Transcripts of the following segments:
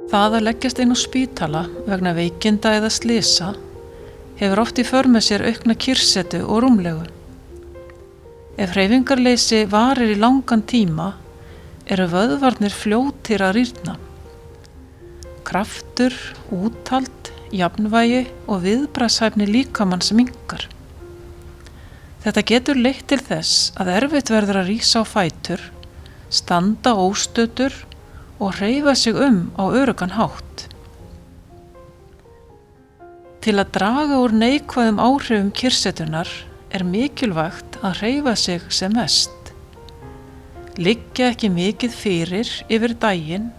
Það að leggjast inn á spítala vegna veikinda eða slysa hefur oft í för með sér aukna kyrrsetu og rúmlegu. Ef hreyfingarleysi varir í langan tíma eru vöðvarnir fljótir að rýrna. Kraftur, úthald, jafnvægi og viðbragðshæfni líkamans minnkar. Þetta getur leitt til þess að erfitt verður að rísa á fætur, standa óstöddur og hreyfa sig á öruggan hátt. Til að draga úr neikvæðum áhrifum kyrrsetunnar er mikilvægt að hreyfa sig sem mest. Liggja ekki mikið fyrir yfir daginn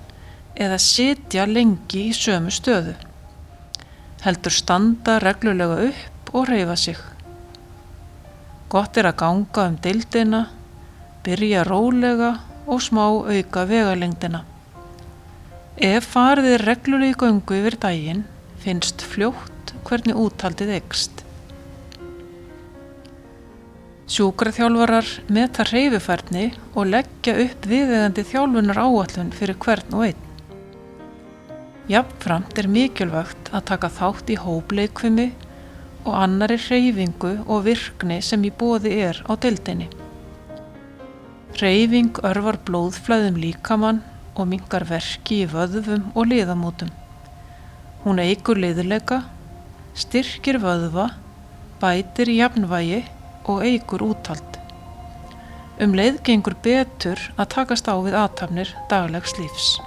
eða sitja lengi í sömu stöðu. Heldur standa reglulega upp og hreyfa sig. Gott er að ganga deildina, byrja rólega og smá auka vegalengdina. Ef farið er reglulega í göngu yfir daginn, finnst fljótt hvernig úthaldið eykst. Sjúkraþjálfarar meta hreyfifærni og leggja upp viðeigandi þjálfunaráætlun fyrir hvern og einn. Jafnframt er mikilvægt að taka þátt í hópleikfimi og annarri hreyfingu og virkni sem í boði er á deildinni. Hreyfing örvar blóðflæði líkamann og minnkar verki í vöðvum og liðamótum. Hún eykur liðleika, styrkir vöðva, bætir jafnvægi og eykur úthald. Leið gengur betur að takast á við athafnir daglegs lífs.